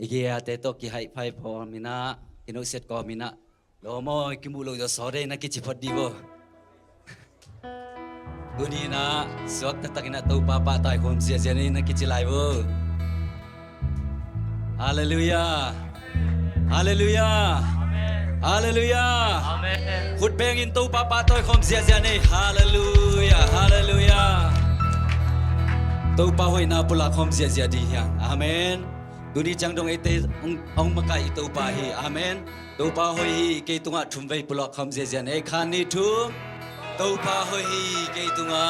อีกอย่างแต่ตัวกี่ให้ไพ่พอมินะอินุเสร็จก็มินะโลโมกิมูโลจะสอนได้นักกิจพอดีบ่ตัวนี้นะสวกตักนักตัวป้าป้าตายคนเสียเสียนี่นักกิจไลบ่ฮาเลลูยาฮาเลลูยาฮาเลลูยาขุดเพลงอินตัวป้าป้าตายคนเสียเสียนี่ฮาเลลูยาฮาเลลูยาตัวป้าหอยนาปุระคนเสียเสียดีอย่างอาเมนดูนี่จังดงไอเตองมาไกตัวป้าฮีอาเมนตัวป้าหอยเกตุงะทุ่มไปปุระคนเสียเสียนี่ขันนี่ทุ่มตัวป้าหอยเกตุงะ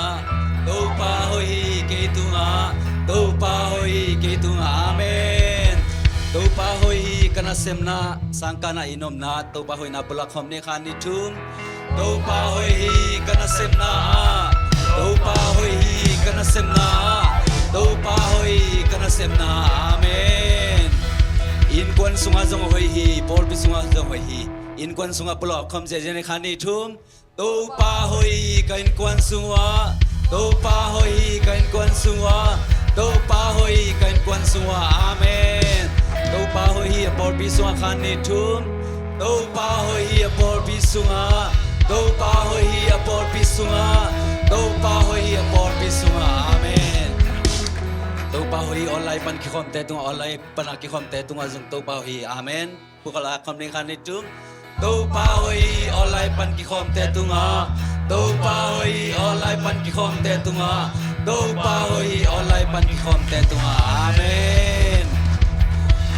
ตัวป้าหอยเกตุงะตัวป้าหอยเกตุงะอาเมนตัวป้าหอยกันนะเซมนาสังกันะอินอมนาตัวป้าหอยนาปุระคนนี่ขันนี่ทุ่มตัวป้าหอยกันนะเซมนาตัวป้าหอยกันนะเซมนาตัวป้าหอยกันนะเซมนาอาเมนอินควันสุงาจงหอยฮีปอลบิสุงาจงหอยฮีอินควันสุงาปลอกคำเจเจในขันนี่ทุ่มตัวป้าหอยกันควันสุงาตัวป้าหอยกันควันสุงาตัวป้าหอยกันควันสุงาอาเมนตัวป้าหอยปอลบิสุงาขันนี่ทุ่มตัวป้าหอยปอลบิสุงาตัวป้าหอยปอลบิสุงาตัวป้าหอยปอลบิสุงาอาเมนตัวป้าหอยออนไลน์ปันคิคอมเตตุงออนไลน์ปันคิคอมเตตุงอาจงตัวป้าหอยอาเมนผู้กล่าวคำนี้ขันนี่ทุ่มตัวป้าหอยออนไลน์ปันคิคอมเตตุงอาตัวป้าหอยออนไลน์ปันคิคอมเตตุงอาตัวป้าหอยออนไลน์ปันคิคอมเตตุงอาอาเมน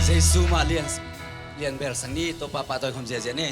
เซซูมาเลียนเบอร์สังนี้ตัวป้าป้าตัวคำเสียเสียนี่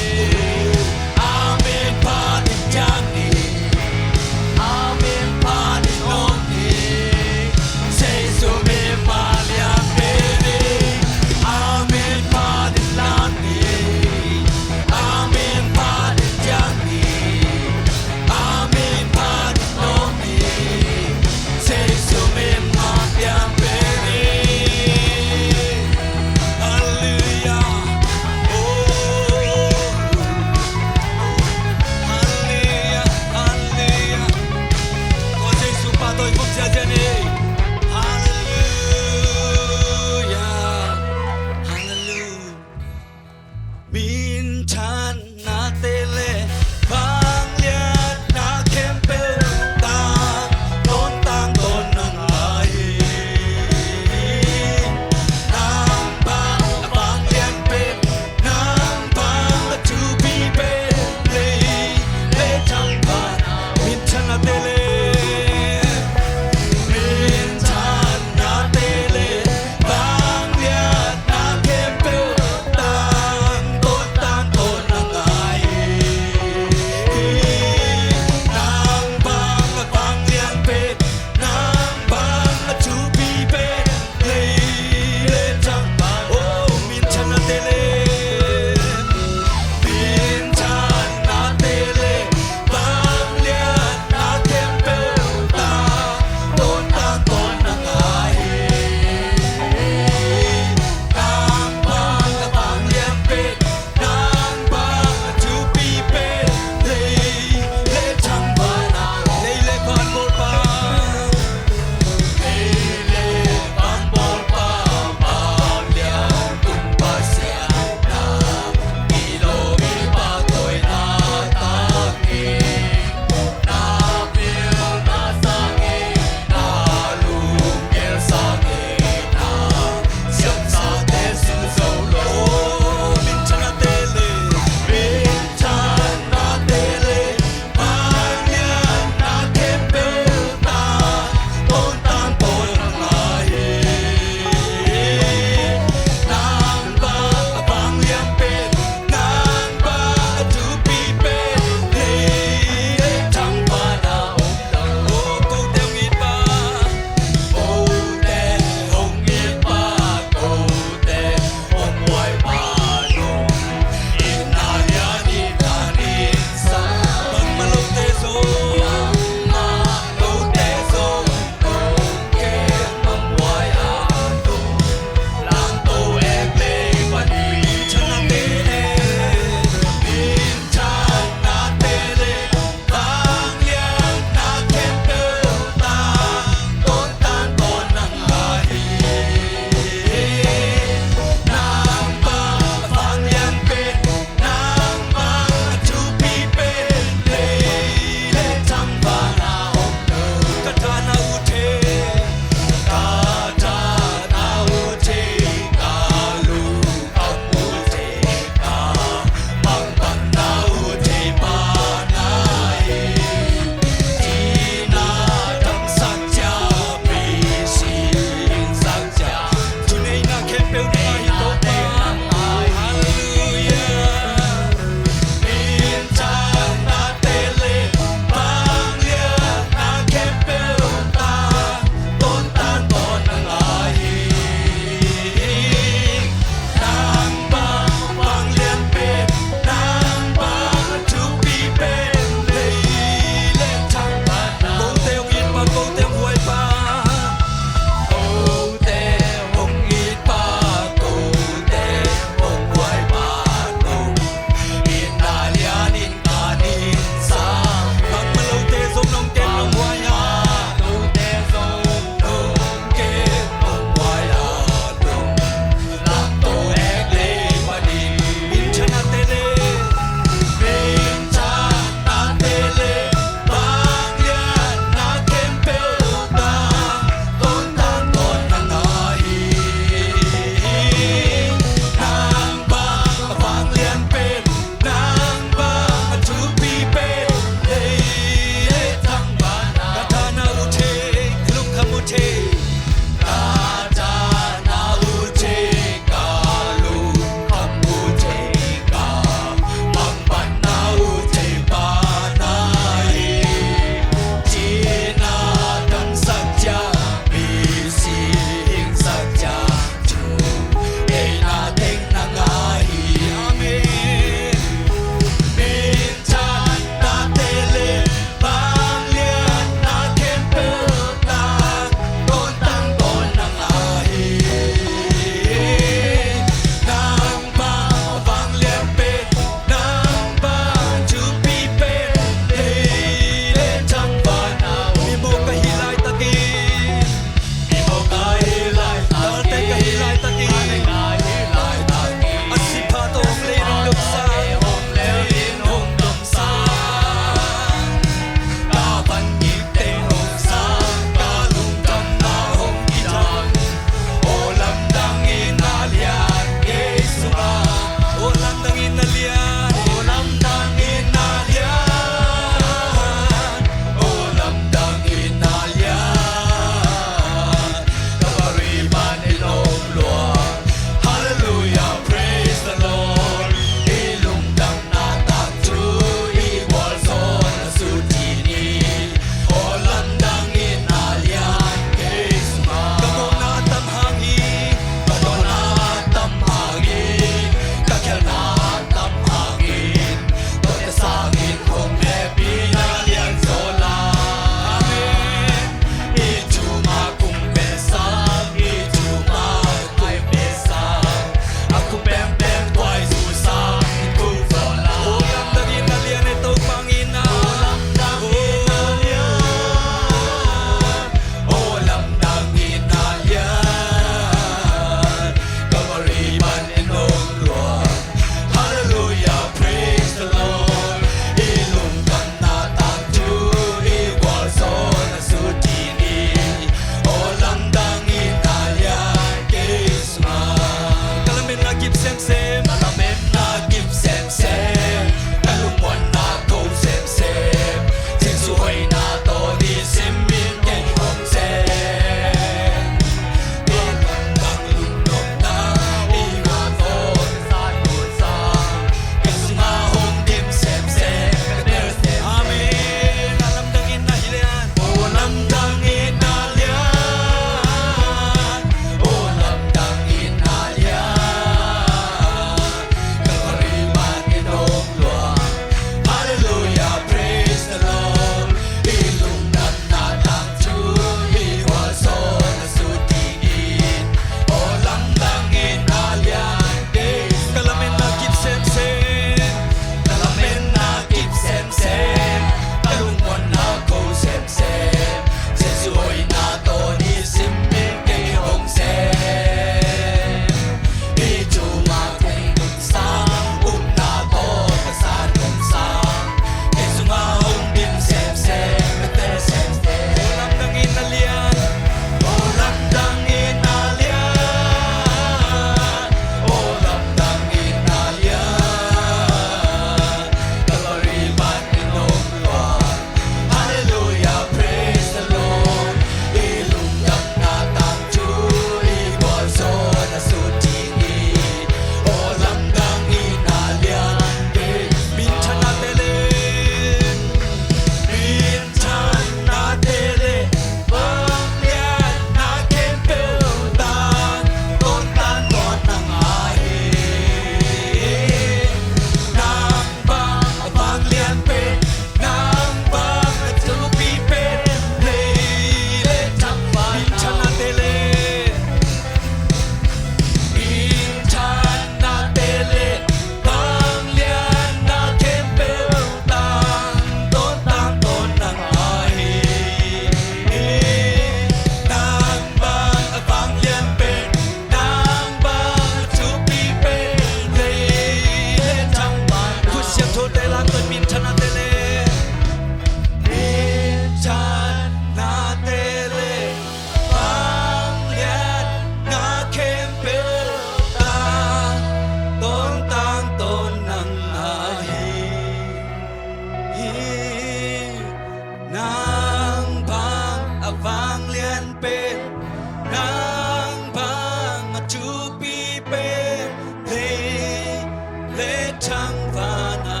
chang vana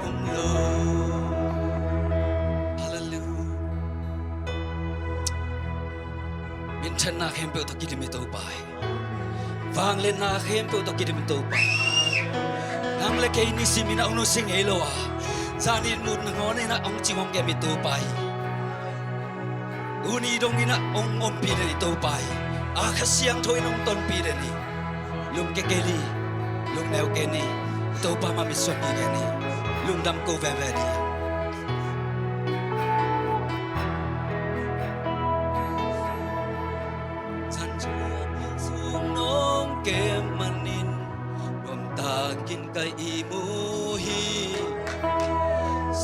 umlo hallelujah min chan na khem pe to ki mi to pai wang le na khem pe to ki mi to pai nang le ke ni simina unu sing elo a zanin mut ngone na ong chingom ke mi to pai uni dong ina ong om pi ni to pai a khasiang thoi nong ton pi ni lum ke li lum neo ke ni to pa ma mi swat ni ni lum dam ko ve ve ni san sung nong ke manin lum ta kin kai i mu hi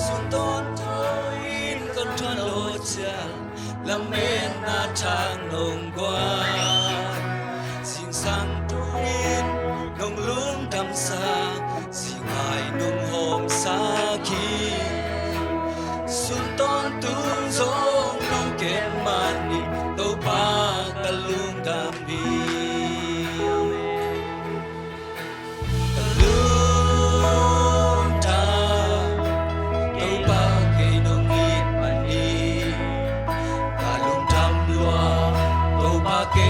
sun ton thoin con than lo cha lam men na chang nong qua sing sang tuin nong lung dam sa sing ai nong hom sa ki sun ton tung zong nong ke mani to pa ka lung dam bi lung ta to pa ke nong it mani ka lung dam lua to pa ke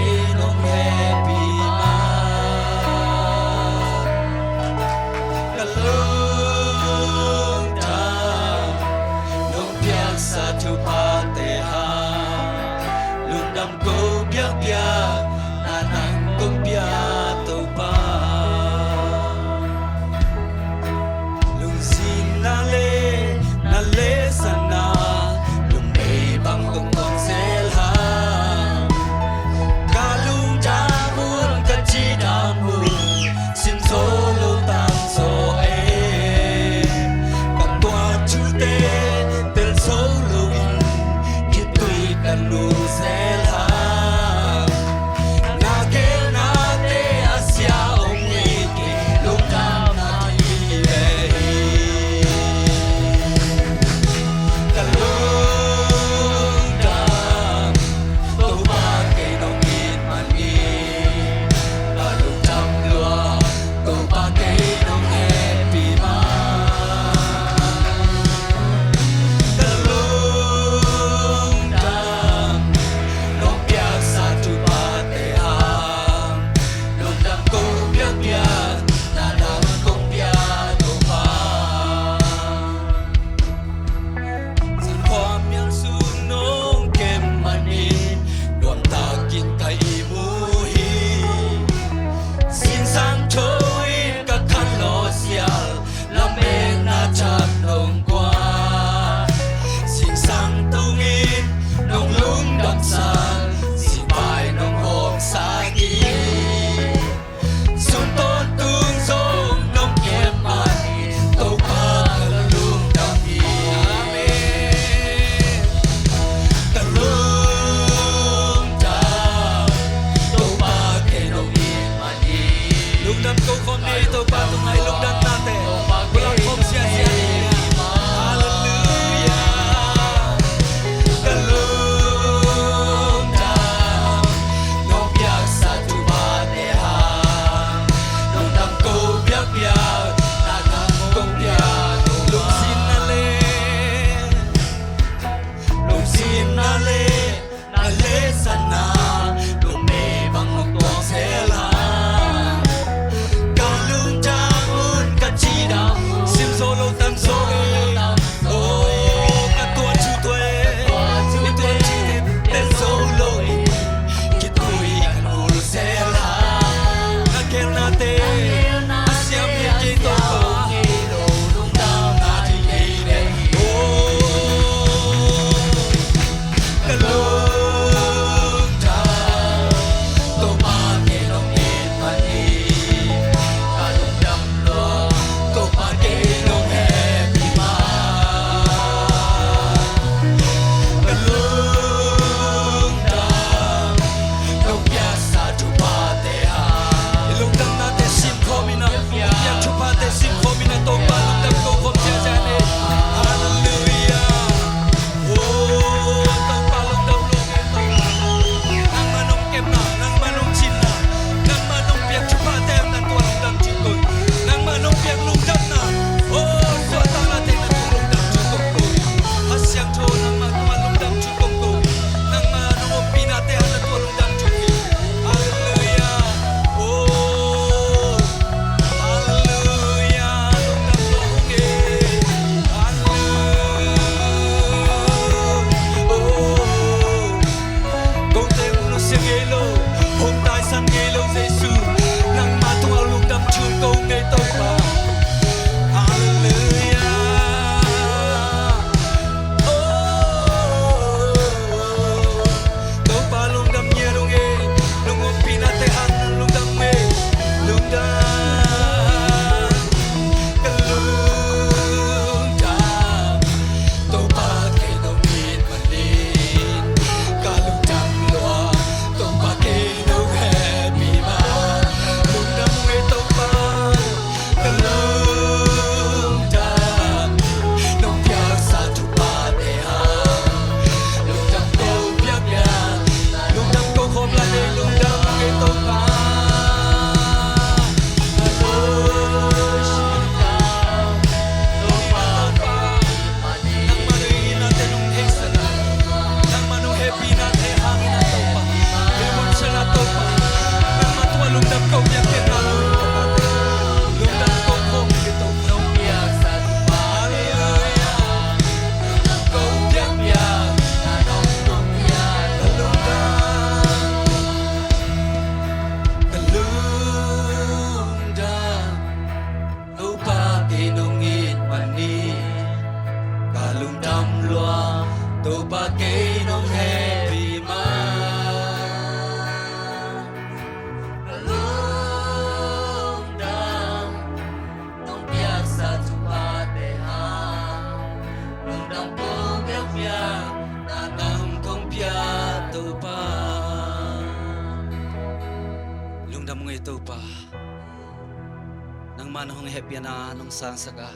nang manhong happy na nung sang saka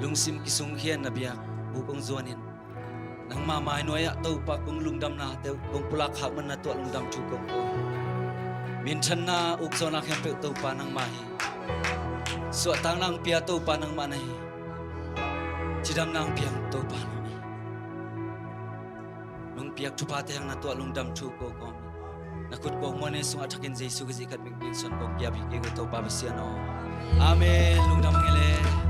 lungsim kisung khian na biak bukong zuanin nang mamay noya tau pa kung lungdam na teu kung pulak hak man na tu lungdam chukong ko min chan na ukso na khem pe tau pa nang mahi so tang nang pia tau pa nang manai chidam nang piang tau pa nung piak tu pa teng na tu lungdam chukong ko nakut ko mone sung atakin Jesu gizikat bing son ko kya bi ke tau pa besiano amen lungdam ngele